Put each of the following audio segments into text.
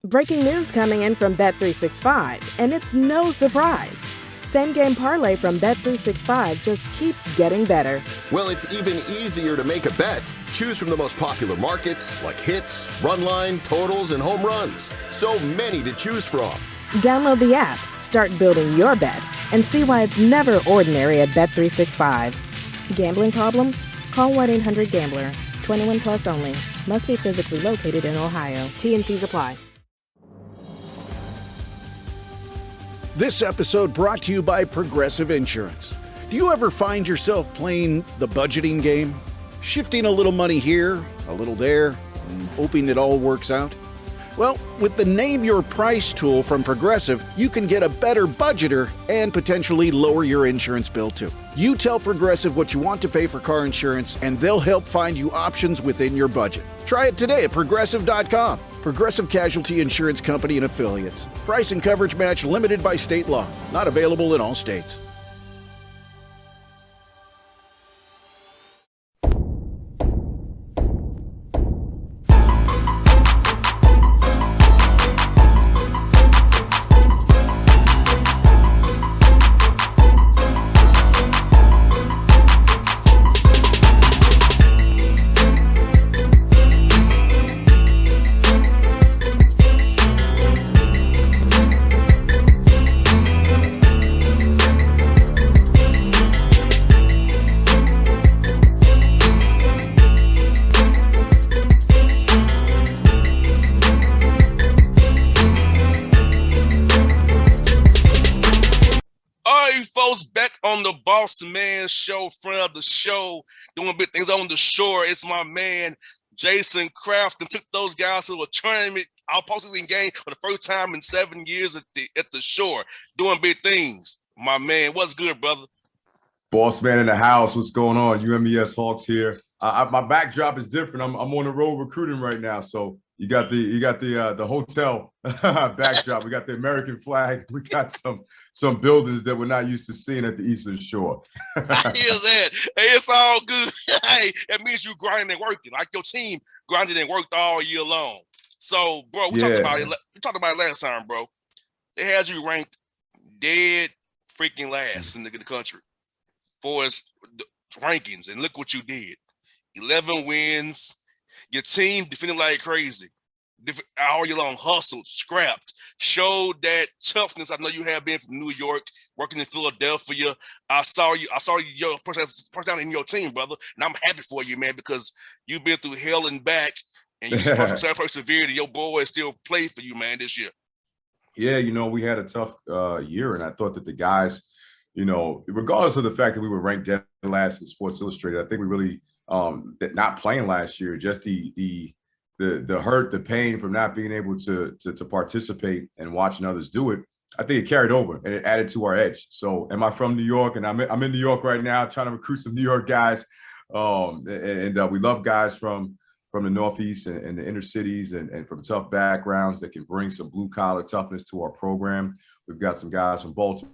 Breaking news coming in from Bet365, and it's no surprise. Same game parlay from Bet365 just keeps getting better. Well, it's even easier to make a bet. Choose from the most popular markets like hits, run line, totals, and home runs. So many to choose from. Download the app, start building your bet, and see why it's never ordinary at Bet365. Gambling problem? Call 1-800-GAMBLER. 21 plus only. Must be physically located in Ohio. T&Cs apply. This episode brought to you by Progressive Insurance. Do you ever find yourself playing the budgeting game? Shifting a little money here, a little there, and hoping it all works out? Well, with the Name Your Price tool from Progressive, you can get a better budgeter and potentially lower your insurance bill too. You tell Progressive what you want to pay for car insurance, and they'll help find you options within your budget. Try it today at Progressive.com. Progressive Casualty Insurance Company and Affiliates. Price and coverage match limited by state law. Not available in all states. The Bossman show, friend of the show, doing big things on the shore. It's my man Jason Crafton. Took those guys to a tournament, our postseason game for the first time in 7 years at the shore, doing big things. My man, what's good, brother? Bossman in the house. What's going on? UMES Hawks here. My backdrop is different. I'm on the road recruiting right now, so you got the hotel backdrop. We got the American flag. We got some buildings that we're not used to seeing at the Eastern Shore. I hear that. Hey, it's all good. Hey, that means you grinding and working. Like your team grinded and worked all year long. So, bro, we talked about it. We talked about it last time, bro. They had you ranked dead freaking last in the country for its rankings, and look what you did. 11 wins. Your team defended like crazy. All year long, hustled, scrapped, showed that toughness. I know you have been from New York, working in Philadelphia. I saw your personality in your team, brother, and I'm happy for you, man, because you've been through hell and back, and you persevered, and your boys still played for you, man, this year. Yeah, we had a tough year, and I thought that the guys, regardless of the fact that we were ranked dead last in Sports Illustrated, I think we really that not playing last year, just the hurt, the pain from not being able to participate and watching others do it, I think it carried over and it added to our edge. So, am I from New York? And I'm in New York right now, trying to recruit some New York guys, and we love guys from the Northeast and the inner cities and from tough backgrounds that can bring some blue collar toughness to our program. We've got some guys from Baltimore,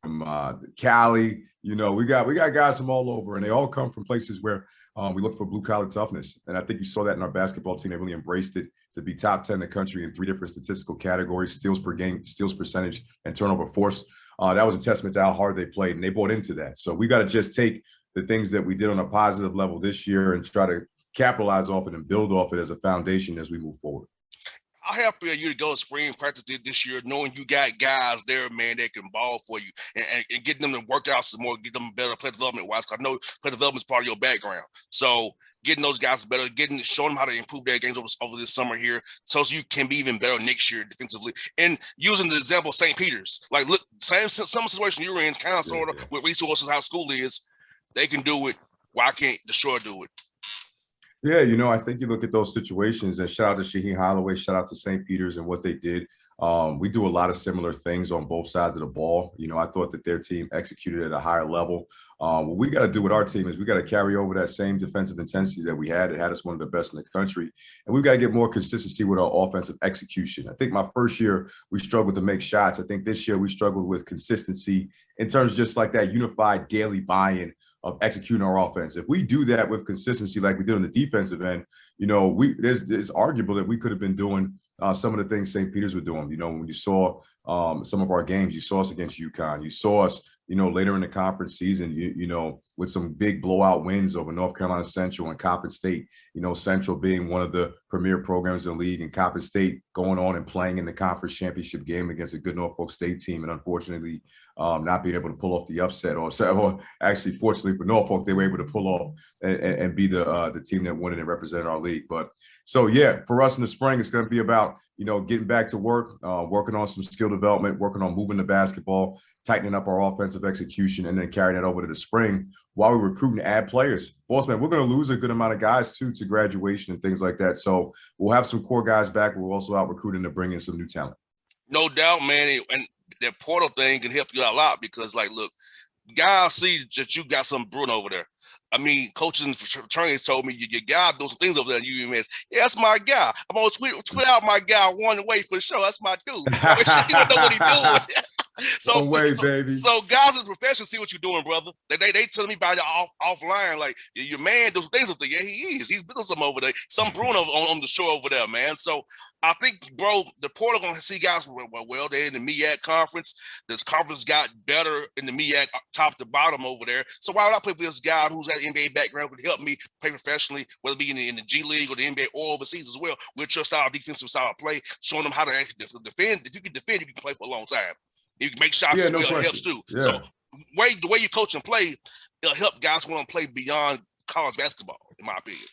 from Cali, we got guys from all over, and they all come from places where we look for blue collar toughness. And I think you saw that in our basketball team. They really embraced it to be top 10 in the country in 3 different statistical categories: steals per game, steals percentage, and turnover force. That was a testament to how hard they played, and they bought into that. So we got to just take the things that we did on a positive level this year and try to capitalize off it and build off it as a foundation as we move forward. How happy are you to go to spring practice this year, knowing you got guys there, man, that can ball for you and getting them to work out some more, get them better play development wise? Because I know play development is part of your background. So getting those guys better, showing them how to improve their games over this summer here, so you can be even better next year defensively. And using the example of St. Peter's, like look, some situation you're in, kind of sort of with resources, how school is, they can do it. Why can't the Shore do it? Yeah, I think you look at those situations, and shout out to Shaheen Holloway, shout out to St. Peter's and what they did. We do a lot of similar things on both sides of the ball. I thought that their team executed at a higher level. What we got to do with our team is we got to carry over that same defensive intensity that we had. It had us one of the best in the country. And we've got to get more consistency with our offensive execution. I think my first year, we struggled to make shots. I think this year we struggled with consistency in terms of just like that unified daily buy-in of executing our offense. If we do that with consistency like we did on the defensive end, it's arguable that we could have been doing some of the things St. Peter's were doing. When you saw some of our games, you saw us against UConn, you saw us, later in the conference season, with some big blowout wins over North Carolina Central and Coppin State, Central being one of the premier programs in the league, and Coppin State going on and playing in the conference championship game against a good Norfolk State team, and unfortunately not being able to pull off the upset, or actually, fortunately for Norfolk, they were able to pull off and be the team that won it and represented our league. But so, yeah, for us in the spring, it's going to be about, getting back to work, working on some skill development, working on moving the basketball, tightening up our offensive execution, and then carrying that over to the spring while we recruit and add players. Bossman, we're going to lose a good amount of guys, too, to graduation and things like that. So we'll have some core guys back. We're also out recruiting to bring in some new talent. No doubt, man. And that portal thing can help you out a lot because, look, guys see that you got some brewing over there. I mean, coaches and fraternities told me your guy doing some things over there at UMS. Yeah, that's my guy. I'm going to tweet out my guy one way for sure. That's my dude. He don't know what he's doing. So guys in the profession see what you're doing, brother. They tell me about it offline, like your man does things up there. Yeah, he is. He's building some over there. Some brewing on the shore over there, man. So I think, bro, the portal gonna see guys. Well, they're in the MEAC conference. This conference got better in the MEAC, top to bottom over there. So why would I play for this guy who's got an NBA background, could help me play professionally, whether it be in the G League or the NBA or overseas as well, with your style, defensive style of play, showing them how to actually defend. If you can defend, you can play for a long time. You can make shots as well. It helps too. Yeah. So the way you coach and play, it'll help guys want to play beyond college basketball, in my opinion.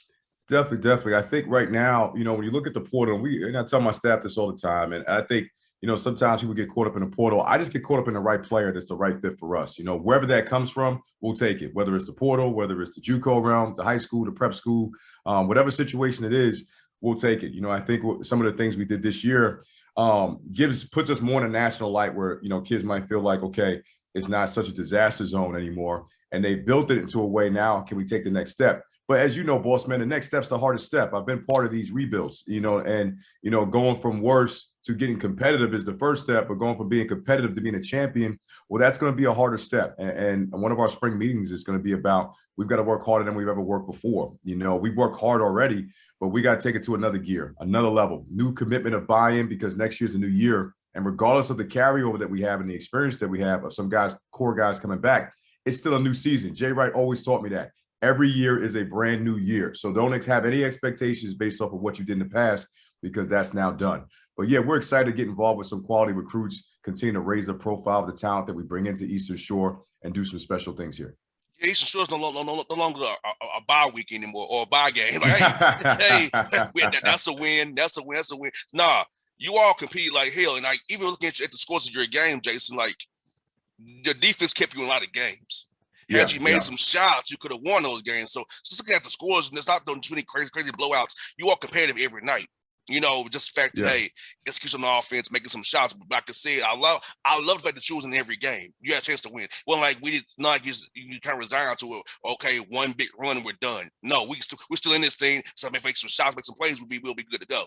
Definitely. I think right now, when you look at the portal, and I tell my staff this all the time, and I think, sometimes people get caught up in the portal. I just get caught up in the right player that's the right fit for us. Wherever that comes from, we'll take it, whether it's the portal, whether it's the JUCO realm, the high school, the prep school, whatever situation it is, we'll take it. I think some of the things we did this year puts us more in a national light where, kids might feel like, okay, it's not such a disaster zone anymore. And they built it into a way now, can we take the next step? But as you know, Bossman, the next step's the hardest step. I've been part of these rebuilds, and, going from worse to getting competitive is the first step, but going from being competitive to being a champion, well, that's going to be a harder step. And one of our spring meetings is going to be about, we've got to work harder than we've ever worked before. We've worked hard already, but we got to take it to another gear, another level, new commitment of buy-in, because next year's a new year. And regardless of the carryover that we have and the experience that we have of some guys, core guys coming back, it's still a new season. Jay Wright always taught me that. Every year is a brand new year. So don't have any expectations based off of what you did in the past, because that's now done. But yeah, we're excited to get involved with some quality recruits, continue to raise the profile of the talent that we bring into Eastern Shore, and do some special things here. Yeah, Eastern Shore is no longer a bye week anymore, or a bye game. Like, hey, that's a win. That's a win. That's a win. Nah, you all compete like hell. And even looking at the scores of your game, Jason, the defense kept you in a lot of games. Had you made some shots, you could have won those games. So just looking at the scores, and it's not doing too many crazy blowouts. You are competitive every night. Just the fact that, hey, execution on the offense, making some shots. But like I said, I love the fact that you was in every game. You had a chance to win. Well, we did not you kind of resign to it. Okay, one big run and we're done. No, we're still in this thing. So make some shots, make some plays. We'll be good to go.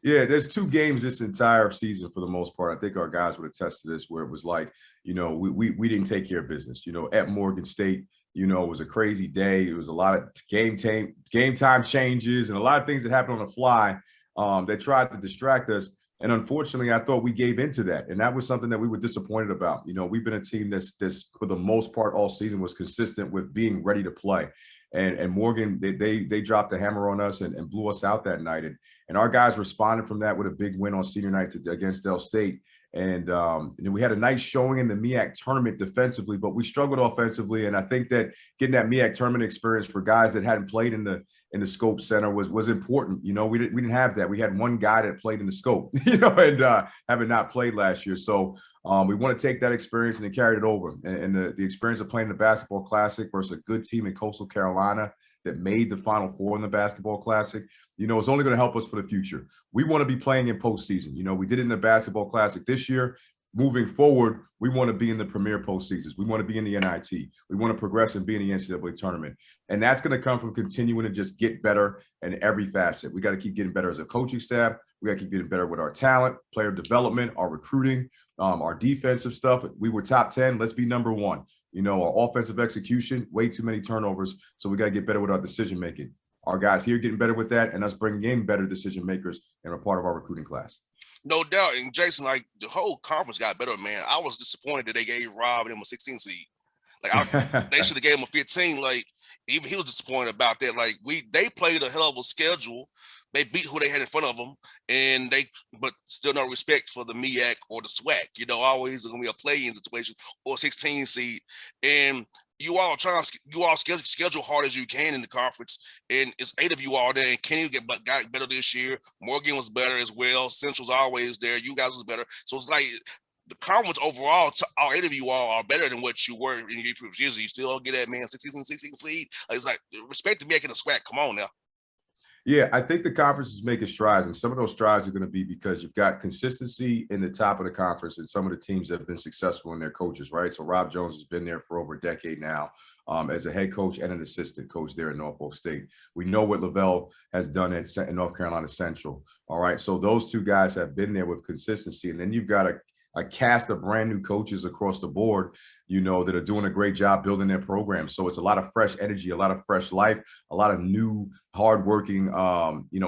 Yeah, there's 2 games this entire season for the most part. I think our guys would attest to this, where it was like, we didn't take care of business. At Morgan State, it was a crazy day. It was a lot of game time changes and a lot of things that happened on the fly that tried to distract us. And unfortunately, I thought we gave into that. And that was something that we were disappointed about. We've been a team that's for the most part all season was consistent with being ready to play. And Morgan, they dropped the hammer on us and blew us out that night. And our guys responded from that with a big win on senior night against Del State. And then we had a nice showing in the MEAC tournament defensively, but we struggled offensively. And I think that getting that MEAC tournament experience for guys that hadn't played in the Scope Center was important. We didn't have that. We had one guy that played in the Scope, and having not played last year. So we want to take that experience and then carry it over. And the experience of playing the Basketball Classic versus a good team in Coastal Carolina that made the Final Four in the Basketball Classic, it's only going to help us for the future. We want to be playing in postseason. We did it in the Basketball Classic this year. Moving forward, we want to be in the premier postseasons. We want to be in the NIT. We want to progress and be in the NCAA tournament. And that's going to come from continuing to just get better in every facet. We got to keep getting better as a coaching staff. We got to keep getting better with our talent, player development, our recruiting, our defensive stuff. We were top 10. Let's be number 1. Our offensive execution, way too many turnovers. So we got to get better with our decision making. Our guys here getting better with that, and us bringing in better decision makers and a part of our recruiting class. No doubt. And Jason, like the whole conference got better, man. I was disappointed that they gave Rob and him a 16 seed. Like they should have gave him a 15. Like even he was disappointed about that. Like they played a hell of a schedule. They beat who they had in front of them, but still no respect for the MEAC or the SWAC. Always going to be a play-in situation or 16 seed. And you all schedule hard as you can in the conference, and it's 8 of you all there. And Kenny got better this year. Morgan was better as well. Central's always there. You guys was better. So it's like the conference overall, all 8 of you all are better than what you were in your previous years. You still get that, man, 16 seed. It's like respect to making the SWAC. Come on now. Yeah, I think the conference is making strides, and some of those strides are going to be because you've got consistency in the top of the conference, and some of the teams have been successful in their coaches, right? So Rob Jones has been there for over a decade now as a head coach and an assistant coach there at Norfolk State. We know what Lavelle has done at North Carolina Central, all right? So those 2 guys have been there with consistency, and then you've got a cast of brand new coaches across the board, that are doing a great job building their program. So it's a lot of fresh energy, a lot of fresh life, a lot of new hardworking,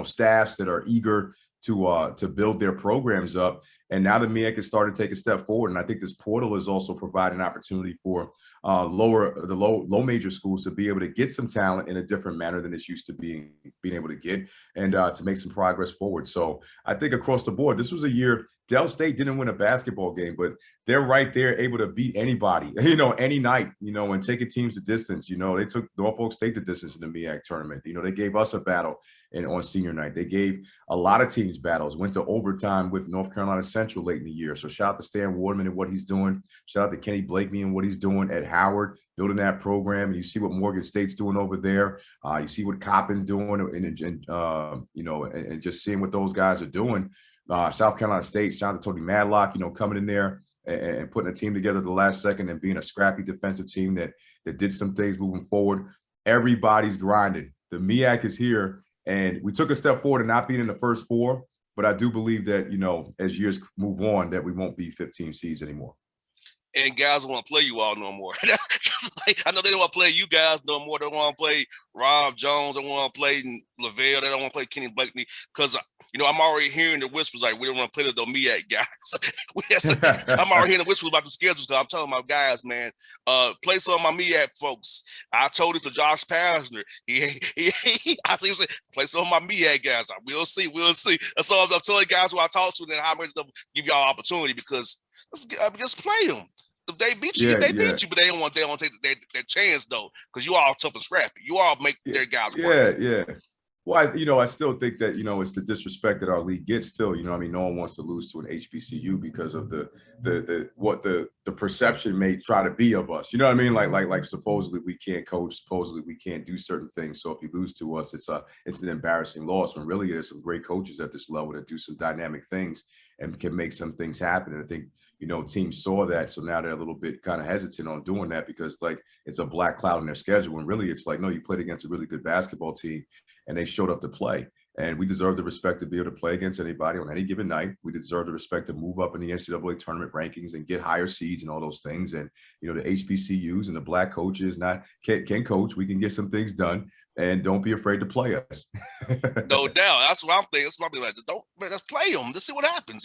staffs that are eager to build their programs up. And now the MEAC has started to take a step forward. And I think this portal is also providing an opportunity for low major schools to be able to get some talent in a different manner than it's used to being able to get, and to make some progress forward. So I think across the board, this was a year. Del State didn't win a basketball game, but they're right there able to beat anybody, any night, and taking teams the distance. They took Norfolk State the distance in the MEAC tournament. They gave us a battle on senior night. They gave a lot of teams battles, went to overtime with North Carolina Central late in the year. So shout out to Stan Wardman and what he's doing. Shout out to Kenny Blakeney and what he's doing at Howard, building that program. And you see what Morgan State's doing over there. You see what Coppin doing, and just seeing what those guys are doing. South Carolina State, shout out to Tony Madlock, coming in there and putting a team together at the last second and being a scrappy defensive team that did some things moving forward. Everybody's grinding. The MEAC is here, and we took a step forward in not being in the first 4, but I do believe that, as years move on, that we won't be 15 seeds anymore. And guys don't want to play you all no more. I know they don't want to play you guys no more. They don't want to play Rob Jones. They don't want to play Lavelle. They don't want to play Kenny Blakeney because, I'm already hearing the whispers like we don't want to play the MEAC guys. I'm already hearing the whispers about the schedules because I'm telling my guys, man, play some of my MEAC folks. I told it to Josh Pasner. I think he said, play some of my MEAC guys. We'll see. So I'm telling guys who I talk to, then how much to give y'all opportunity because just play them. If they beat you, beat you, but they don't want to take their chance though, because you all tough and scrappy. You all make their guys work. Yeah. Well, I still think that it's the disrespect that our league gets. Still, no one wants to lose to an HBCU because of what the perception may try to be of us. You know what I mean? Like supposedly we can't coach, supposedly we can't do certain things. So if you lose to us, it's an embarrassing loss. When really there's some great coaches at this level that do some dynamic things and can make some things happen. And I think teams saw that, so now they're a little bit kind of hesitant on doing that because it's a black cloud in their schedule. And really, it's like, no, you played against a really good basketball team, and they showed up to play. And we deserve the respect to be able to play against anybody on any given night. We deserve the respect to move up in the NCAA tournament rankings and get higher seeds and all those things. And the HBCUs and the black coaches can coach. We can get some things done. And don't be afraid to play us. No doubt. That's what I'm thinking. That's what I'm thinking. Let's play them. Let's see what happens.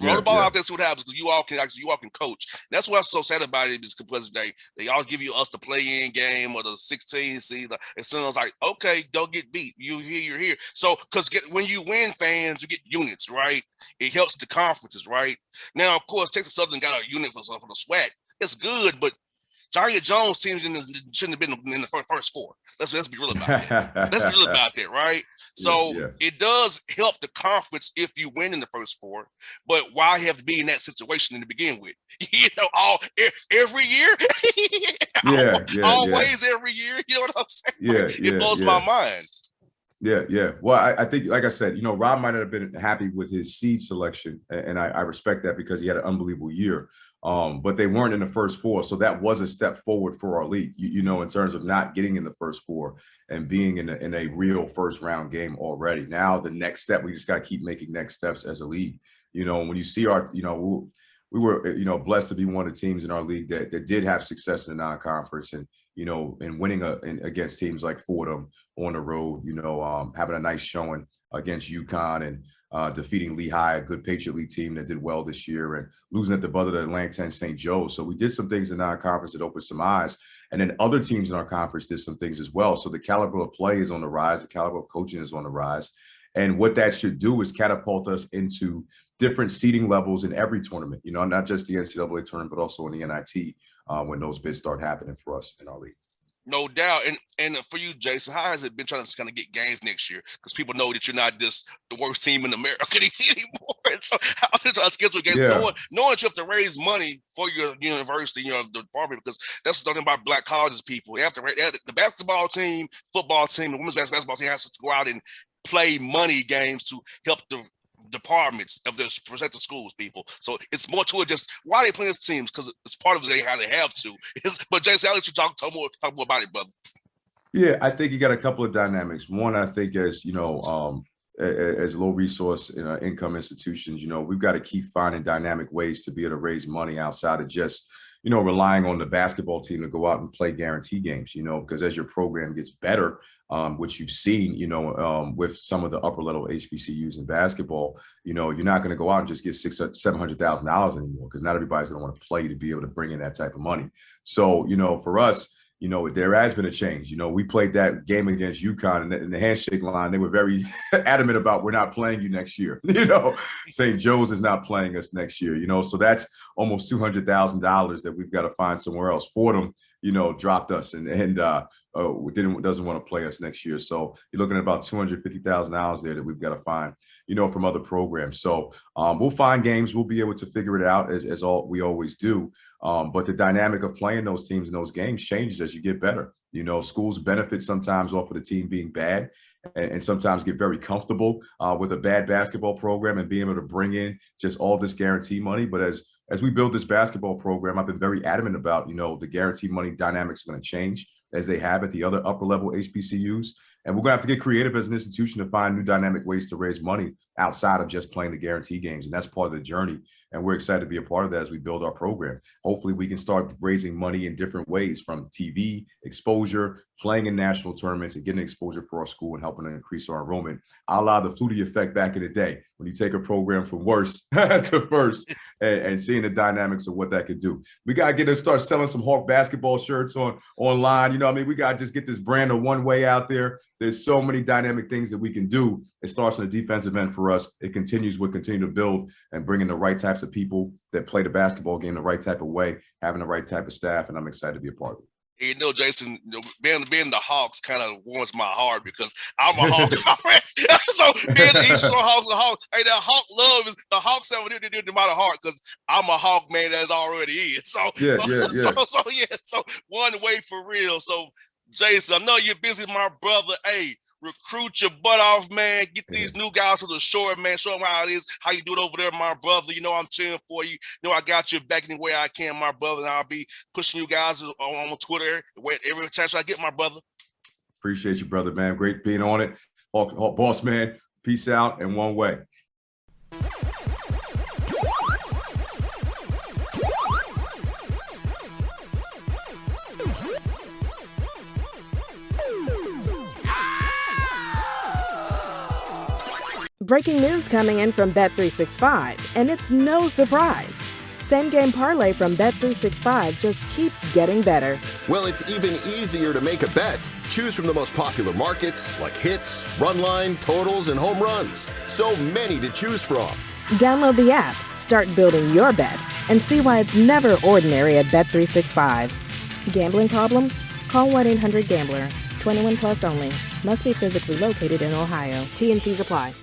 Roll the ball out there, see what happens, because you all can coach. That's what's so sad about it is because they always give you us the play-in game or the 16 seed. And so I was like, okay, don't get beat. You're here. So because when you win, fans, you get units, right? It helps the conferences, right? Now, of course, Texas Southern got a unit for the SWAC. It's good, but Johnny Jones teams shouldn't have been in the first 4. Let's be real about that. Let's be real about that, right? So It does help the conference if you win in the first 4, but why have to be in that situation to begin with? Every year, always every year. You know what I'm saying? It blows my mind. Yeah. Well, I think, like I said, Rob might not have been happy with his seed selection, and I respect that because he had an unbelievable year. But they weren't in the first 4. So that was a step forward for our league, in terms of not getting in the first 4 and being in a real first round game already. Now, the next step, we just got to keep making next steps as a league. When you see our, we were, blessed to be one of the teams in our league that did have success in the non-conference and, and winning against teams like Fordham on the road, having a nice showing against UConn and defeating Lehigh, a good Patriot League team that did well this year, and losing at the buzzer to Atlanta and St. Joe's. So we did some things in non-conference that opened some eyes. And then other teams in our conference did some things as well. So the caliber of play is on the rise. The caliber of coaching is on the rise. And what that should do is catapult us into different seeding levels in every tournament, not just the NCAA tournament, but also in the NIT when those bids start happening for us in our league. No doubt. And for you, Jason, how has it been trying to kind of get games next year? Because people know that you're not just the worst team in America anymore. And so how's it trying to schedule games? Yeah. Knowing you have to raise money for your university, the department, because that's something about black colleges people. They have to the basketball team, football team, the women's basketball team has to go out and play money games to help the departments of the respective schools, people. So it's more to it just why they playing these teams, because it's part of it how they have to. But Jason, I'll let you talk more about it, brother. Yeah, I think you got a couple of dynamics. One, I think as low resource income institutions, we've got to keep finding dynamic ways to be able to raise money outside of just relying on the basketball team to go out and play guarantee games, because as your program gets better, which you've seen, with some of the upper level HBCUs in basketball, you're not going to go out and just get $700,000 anymore, because not everybody's going to want to play to be able to bring in that type of money. So, for us, there has been a change. We played that game against UConn and in the handshake line, they were very adamant about we're not playing you next year. St. Joe's is not playing us next year, so that's almost $200,000 that we've got to find somewhere else. Fordham, dropped us and doesn't want to play us next year. So you're looking at about $250,000 there that we've got to find, from other programs. So we'll find games. We'll be able to figure it out as we always do. But the dynamic of playing those teams in those games changes as you get better. Schools benefit sometimes off of the team being bad and sometimes get very comfortable with a bad basketball program and being able to bring in just all this guarantee money. But as we build this basketball program, I've been very adamant about, the guarantee money dynamics are going to change as they have at the other upper level HBCUs. And we're going to have to get creative as an institution to find new dynamic ways to raise money outside of just playing the guarantee games. And that's part of the journey. And we're excited to be a part of that as we build our program. Hopefully we can start raising money in different ways, from TV, exposure, playing in national tournaments, and getting exposure for our school and helping to increase our enrollment. A la the Flutie effect back in the day, when you take a program from worst to first and seeing the dynamics of what that could do. We got to start selling some Hawk basketball shirts online. We got to just get this brand of one way out there. There's so many dynamic things that we can do. It starts on the defensive end for us. It continues. We'll continue to build and bring in the right types of people that play the basketball game the right type of way, having the right type of staff, and I'm excited to be a part of it. Jason, being the Hawks kind of warms my heart because I'm a Hawk. So being the East Shore Hawks, hey, that Hawk love is the Hawks have it in my heart because I'm a Hawk man as already is. So one way for real. So Jason, I know you're busy, my brother. Hey, recruit your butt off, man. Get these new guys to the shore, man. Show them how it is, how you do it over there, my brother. I'm cheering for you. I got your back any way I can, my brother. And I'll be pushing you guys on Twitter every chance I get, my brother. Appreciate you, brother, man. Great being on it. Bossman, peace out and one way. Breaking news coming in from Bet365, and it's no surprise. Same game parlay from Bet365 just keeps getting better. Well, it's even easier to make a bet. Choose from the most popular markets like hits, run line, totals, and home runs. So many to choose from. Download the app, start building your bet, and see why it's never ordinary at Bet365. Gambling problem? Call 1-800-GAMBLER. 21 plus only. Must be physically located in Ohio. T&Cs apply.